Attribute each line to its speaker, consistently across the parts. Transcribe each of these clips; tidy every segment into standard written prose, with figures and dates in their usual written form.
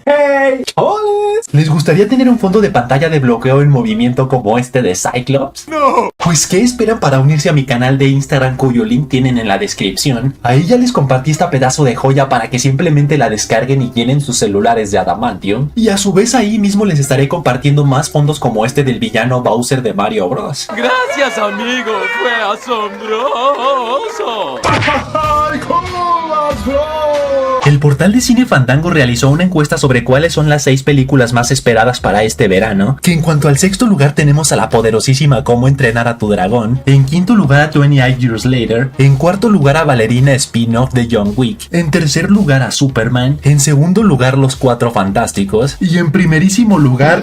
Speaker 1: ¡Hey! ¡Chavales! ¿Les gustaría tener un fondo de pantalla de bloqueo en movimiento como este de Cyclops? ¡No! Pues ¿qué esperan para unirse a mi canal de Instagram cuyo link tienen en la descripción? Ahí ya les compartí esta pedazo de joya para que simplemente la descarguen y llenen sus celulares de adamantium. Y a su vez ahí mismo les estaré compartiendo más fondos como este del villano Bowser de Mario Bros.
Speaker 2: Gracias, amigo, fue asombroso.
Speaker 1: El portal de Cine Fandango realizó una encuesta sobre cuáles son las 6 películas más esperadas para este verano, que en cuanto al sexto lugar tenemos a la poderosísima Cómo entrenar a tu dragón, en quinto lugar a 28 Years Later, en cuarto lugar a Ballerina spin-off de John Wick, en tercer lugar a Superman, en segundo lugar Los Cuatro Fantásticos y en primerísimo lugar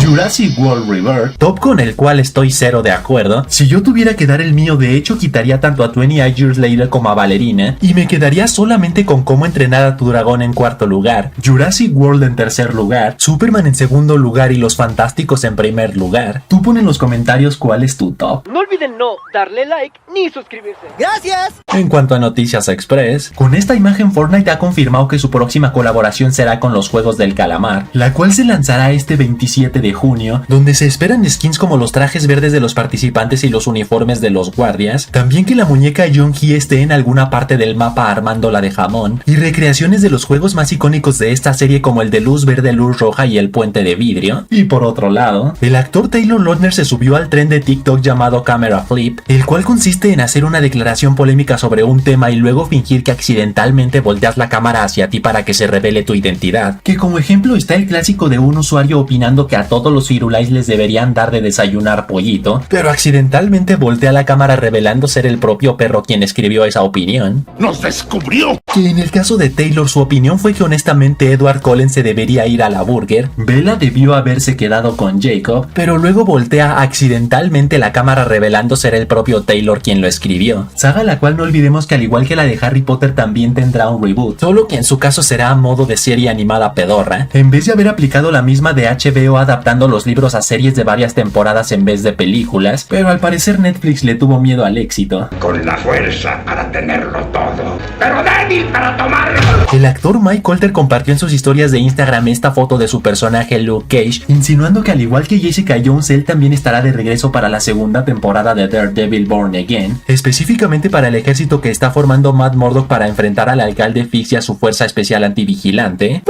Speaker 1: Jurassic World Rebirth, top con el cual estoy cero de acuerdo. Si yo tuviera que dar el mío, de hecho quitaría tanto a 28 Years Later como a Ballerina y me quedaría solamente con Cómo entrenar a tu dragón en cuarto lugar, Jurassic World en tercer lugar, Superman en segundo lugar y Los Fantásticos en primer lugar. Tú pon en los comentarios cuál es tu top.
Speaker 3: No olviden no darle like ni suscribirse. ¡Gracias!
Speaker 1: En cuanto a Noticias Express, con esta imagen Fortnite ha confirmado que su próxima colaboración será con los Juegos del Calamar, la cual se lanzará este 27 de junio, donde se esperan skins como los trajes verdes de los participantes y los uniformes de los guardias, también que la muñeca Young-Hee esté en alguna parte del mapa armándola de jamón, y recreaciones de los juegos más icónicos de esta serie como el de luz verde, luz roja y el puente de vidrio. Y por otro lado, el actor Taylor Lautner se subió al tren de TikTok llamado Camera Flip, el cual consiste en hacer una declaración polémica sobre un tema y luego fingir que accidentalmente volteas la cámara hacia ti para que se revele tu identidad, que como ejemplo está el clásico de un usuario opinando que a todos los firulais les deberían dar de desayunar pollito, pero accidentalmente voltea la cámara revelando ser el propio perro quien escribió esa opinión.
Speaker 4: ¡Nos descubrió!
Speaker 1: Que en el caso de Taylor su opinión fue que honestamente Edward Cullen se debería ir a la burger, Bella debió haberse quedado con Jacob, pero luego voltea accidentalmente la cámara revelando ser el propio Taylor quien lo escribió. Saga la cual no olvidemos que al igual que la de Harry Potter también tendrá un reboot, solo que en su caso será a modo de serie animada pedorra, en vez de haber aplicado la misma de HBO adaptando los libros a series de varias temporadas en vez de películas, pero al parecer Netflix le tuvo miedo al éxito.
Speaker 4: Con la fuerza para tenerlo todo, pero débil para tomarlo.
Speaker 1: El actor Mike Colter compartió en sus historias de Instagram esta foto de su personaje Luke Cage, insinuando que al igual que Jessica Jones, él también estará de regreso para la segunda temporada de Daredevil Born Again, específicamente para el ejército que está formando Matt Murdock para enfrentar al alcalde Fix y a su fuerza especial antivigilante.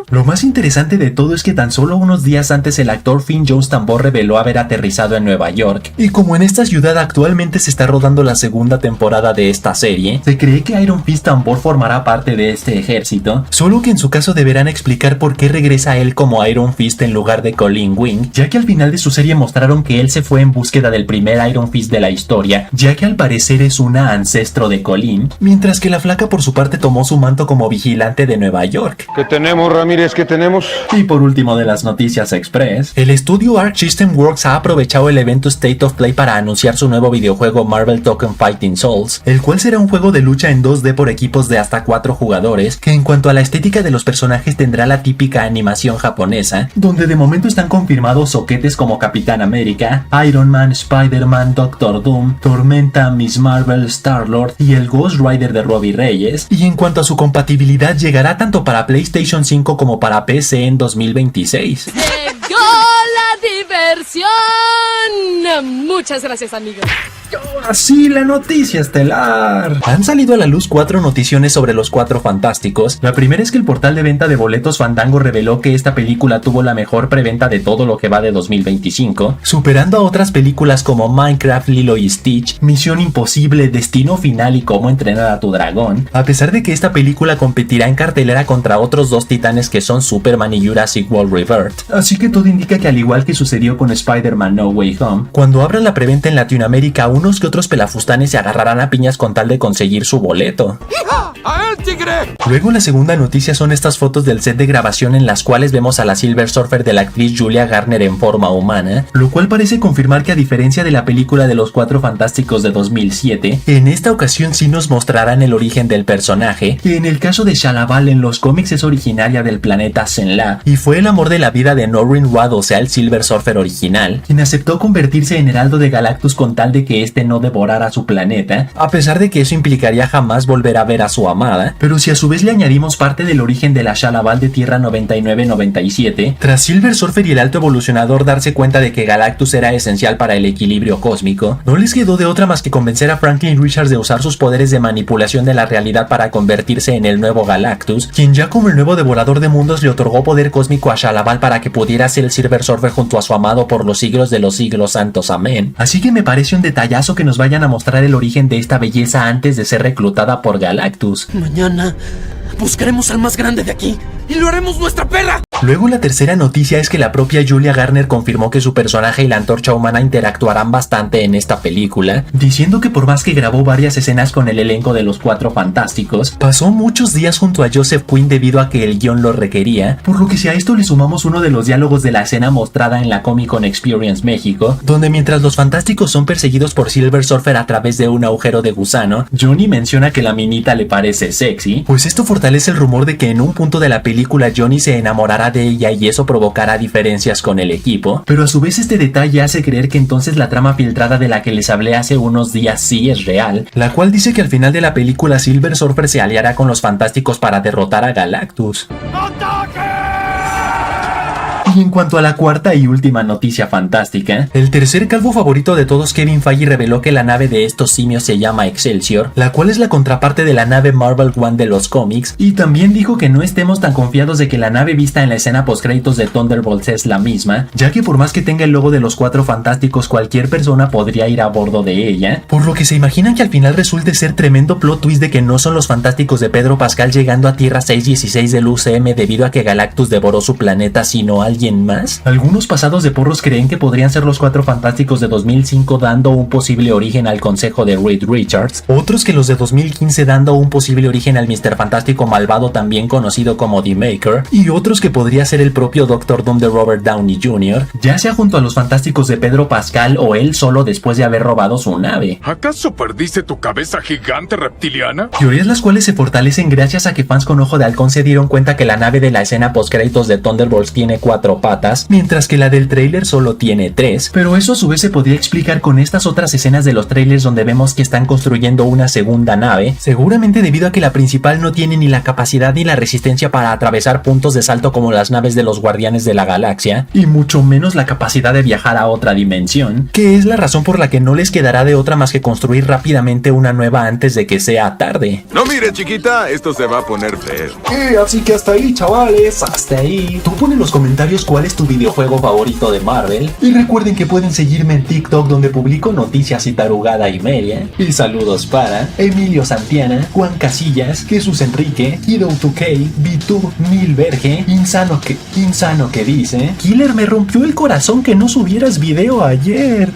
Speaker 1: Lo más interesante de todo es que tan solo unos días antes el actor Finn Jones Tambor reveló haber aterrizado en Nueva York, y como en esta ciudad actualmente se está rodando la segunda temporada de esta serie, se cree que Iron Fist Tambor formará parte de este ejército, solo que en su caso deberán explicar por qué regresa él como Iron Fist en lugar de Colleen Wing, ya que al final de su serie mostraron que él se fue en búsqueda del primer Iron Fist de la historia, ya que al parecer es una ancestro de Colleen, mientras que la flaca por su parte tomó su manto como vigilante de Nueva York.
Speaker 5: ¿Qué tenemos, Ramírez? ¿Qué tenemos?
Speaker 1: Y por último de las noticias express, el estudio Arc System Works ha aprovechado el evento State of Play para anunciar su nuevo videojuego Marvel Token Fighting Souls, el cual será un juego de lucha en 2D por equipos de hasta 4 jugadores, que en cuanto a la estética de los personajes tendrá la típica animación japonesa, donde de momento están confirmados soquetes como Capitán América, Iron Man, Spider-Man, Doctor Doom, Tormenta, Miss Marvel, Star-Lord y el Ghost Rider de Robbie Reyes, y en cuanto a su compatibilidad llegará tanto para PlayStation 5 como para PC en 2026.
Speaker 6: ¡Llegó la diversión! Muchas gracias, amigos.
Speaker 1: Así la noticia estelar. Han salido a la luz 4 noticiones sobre los Cuatro Fantásticos. La primera es que el portal de venta de boletos Fandango reveló que esta película tuvo la mejor preventa de todo lo que va de 2025, superando a otras películas como Minecraft, Lilo y Stitch, Misión Imposible, Destino Final y Cómo entrenar a tu dragón, a pesar de que esta película competirá en cartelera contra otros dos titanes que son Superman y Jurassic World Rebirth. Así que todo indica que al igual que sucedió con Spider-Man No Way Home, cuando abran la preventa en Latinoamérica, unos que otros pelafustanes se agarrarán a piñas con tal de conseguir su boleto.
Speaker 2: ¡A él, tigre!
Speaker 1: Luego la segunda noticia son estas fotos del set de grabación en las cuales vemos a la Silver Surfer de la actriz Julia Garner en forma humana, lo cual parece confirmar que a diferencia de la película de los Cuatro Fantásticos de 2007, en esta ocasión sí nos mostrarán el origen del personaje, que en el caso de Shalaval en los cómics es originaria del planeta Zenla, y fue el amor de la vida de Norrin Wad, o sea el Silver Surfer original, quien aceptó convertirse en Heraldo de Galactus con tal de que este no devorara su planeta, a pesar de que eso implicaría jamás volver a ver a su amada, pero si a su vez le añadimos parte del origen de la Shalaval de Tierra 99-97, tras Silver Surfer y el Alto Evolucionador darse cuenta de que Galactus era esencial para el equilibrio cósmico, no les quedó de otra más que convencer a Franklin Richards de usar sus poderes de manipulación de la realidad para convertirse en el nuevo Galactus, quien ya como el nuevo devorador de mundos le otorgó poder cósmico a Shalaval para que pudiera ser el Silver Surfer junto a su amado por los siglos de los siglos santos, amén. Así que me parece un detallazo que nos vayan a mostrar el origen de esta belleza antes de ser reclutada por Galactus.
Speaker 2: Mañana buscaremos al más grande de aquí y lo haremos nuestra perra.
Speaker 1: Luego la tercera noticia es que la propia Julia Garner confirmó que su personaje y la Antorcha Humana interactuarán bastante en esta película, diciendo que por más que grabó varias escenas con el elenco de los Cuatro Fantásticos, pasó muchos días junto a Joseph Quinn debido a que el guión lo requería, por lo que si a esto le sumamos uno de los diálogos de la escena mostrada en la Comic Con Experience México, donde mientras los Fantásticos son perseguidos por Silver Surfer a través de un agujero de gusano, Johnny menciona que la minita le parece sexy, pues esto fortalece el rumor de que en un punto de la película Johnny se enamorará de ella y eso provocará diferencias con el equipo, pero a su vez este detalle hace creer que entonces la trama filtrada de la que les hablé hace unos días sí es real, la cual dice que al final de la película Silver Surfer se aliará con los Fantásticos para derrotar a Galactus. Y en cuanto a la cuarta y última noticia fantástica, el tercer calvo favorito de todos, Kevin Feige, reveló que la nave de estos simios se llama Excelsior, la cual es la contraparte de la nave Marvel One de los cómics, y también dijo que no estemos tan confiados de que la nave vista en la escena postcréditos de Thunderbolts es la misma, ya que por más que tenga el logo de los Cuatro Fantásticos, cualquier persona podría ir a bordo de ella, por lo que se imaginan que al final resulte ser tremendo plot twist de que no son los Fantásticos de Pedro Pascal llegando a Tierra 616 del UCM debido a que Galactus devoró su planeta, sino alguien más. Algunos pasados de porros creen que podrían ser los Cuatro Fantásticos de 2005 dando un posible origen al consejo de Reed Richards, otros que los de 2015 dando un posible origen al Mr. Fantástico malvado también conocido como The Maker, y otros que podría ser el propio Doctor Doom de Robert Downey Jr., ya sea junto a los Fantásticos de Pedro Pascal o él solo después de haber robado su nave.
Speaker 5: ¿Acaso perdiste tu cabeza gigante reptiliana?
Speaker 1: Teorías las cuales se fortalecen gracias a que fans con ojo de halcón se dieron cuenta que la nave de la escena postcréditos de Thunderbolts tiene 4 patas, mientras que la del tráiler solo tiene 3, pero eso a su vez se podría explicar con estas otras escenas de los trailers donde vemos que están construyendo una segunda nave, seguramente debido a que la principal no tiene ni la capacidad ni la resistencia para atravesar puntos de salto como las naves de los Guardianes de la Galaxia, y mucho menos la capacidad de viajar a otra dimensión, que es la razón por la que no les quedará de otra más que construir rápidamente una nueva antes de que sea tarde.
Speaker 7: No mire, chiquita, esto se va a poner feo.
Speaker 1: Así que hasta ahí, chavales, hasta ahí. Tú pon en los comentarios cuál es tu videojuego favorito de Marvel, y recuerden que pueden seguirme en TikTok donde publico noticias y tarugada y media. Y saludos para Emilio Santiana, Juan Casillas, Jesús Enrique, Hidou2K, Vitu, Milverge, Insano que dice: Killer, me rompió el corazón que no subieras video ayer.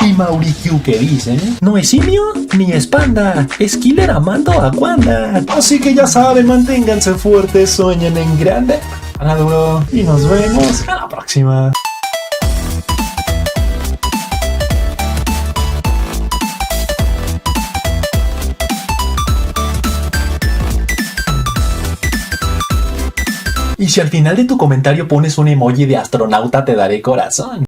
Speaker 1: Y Mauricio que dice: no es simio ni es panda, es Killer amando a Wanda. Así que ya saben, manténganse fuertes, sueñen en grande, a duro, y nos vemos a la próxima. Y si al final de tu comentario pones un emoji de astronauta, te daré corazón.